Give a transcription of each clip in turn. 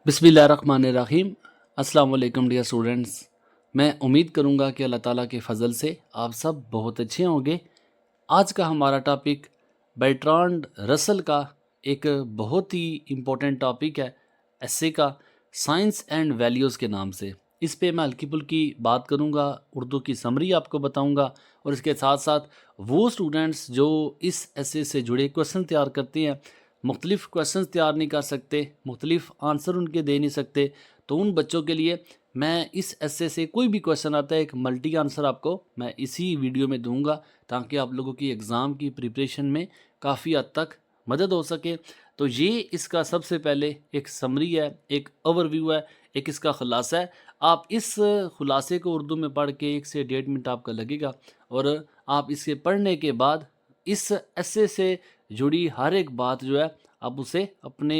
बिस्मिल्लाहिर्रहमानिर्रहीम। अस्सलाम वालेकुम डियर स्टूडेंट्स। मैं उम्मीद करूंगा कि अल्लाह ताला के फ़ज़ल से आप सब बहुत अच्छे होंगे। आज का हमारा टॉपिक बर्ट्रांड रसल का एक बहुत ही इम्पोर्टेंट टॉपिक है, एस्से का, साइंस एंड वैल्यूज़ के नाम से। इस पे मैं हल्की फुल्की बात करूंगा, उर्दू की समरी आपको बताऊंगा, और इसके साथ साथ वो स्टूडेंट्स जो इस एस्से से जुड़े क्वेश्चन तैयार करते हैं, मुख्तलिफ़ क्वेश्चन तैयार नहीं कर सकते, मुख्तलिफ़ आंसर उनके दे नहीं सकते, तो उन बच्चों के लिए मैं इस एस्से से कोई भी क्वेश्चन आता है एक मल्टी आंसर आपको मैं इसी वीडियो में दूंगा, ताकि आप लोगों की एग्ज़ाम की प्रिपरेशन में काफ़ी हद तक मदद हो सके। तो ये इसका सबसे पहले एक समरी है, एक ओवरव्यू है, एक इसका ख़ुलासा है। आप इस ख़ुलासे को उर्दू में पढ़ के 1 से 1.5 मिनट आपका लगेगा, और आप इसे पढ़ने के बाद इस एस्से से जुड़ी हर एक बात जो है आप उसे अपने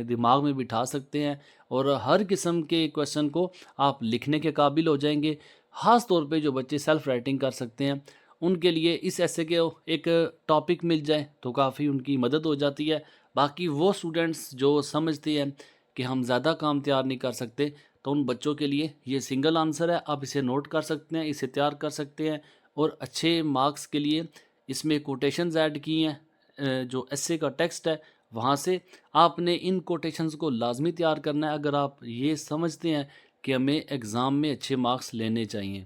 दिमाग में बिठा सकते हैं, और हर किस्म के क्वेश्चन को आप लिखने के काबिल हो जाएंगे। ख़ास तौर पे जो बच्चे सेल्फ राइटिंग कर सकते हैं उनके लिए इस ऐसे के एक टॉपिक मिल जाए तो काफ़ी उनकी मदद हो जाती है। बाकी वो स्टूडेंट्स जो समझते हैं कि हम ज़्यादा काम तैयार नहीं कर सकते, तो उन बच्चों के लिए ये सिंगल आंसर है, आप इसे नोट कर सकते हैं, इसे तैयार कर सकते हैं। और अच्छे मार्क्स के लिए इसमें कोटेशंस ऐड की हैं, जो एस्से का टेक्स्ट है वहाँ से आपने इन कोटेशंस को लाजमी तैयार करना है, अगर आप ये समझते हैं कि हमें एग्ज़ाम में अच्छे मार्क्स लेने चाहिए।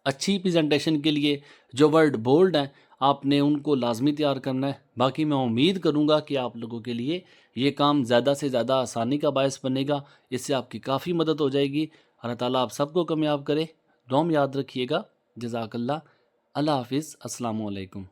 अच्छी प्रेजेंटेशन के लिए जो वर्ड बोल्ड हैं आपने उनको लाजमी तैयार करना है। बाकी मैं उम्मीद करूँगा कि आप लोगों के लिए ये काम ज़्यादा से ज़्यादा आसानी का बायस बनेगा, इससे आपकी काफ़ी मदद हो जाएगी। अल्लाह ताला आप सबको कामयाब करे। दुआ में याद रखिएगा। जज़ाकल्लाह। अल्लाह हाफिज़। अस्सलामु अलैकुम।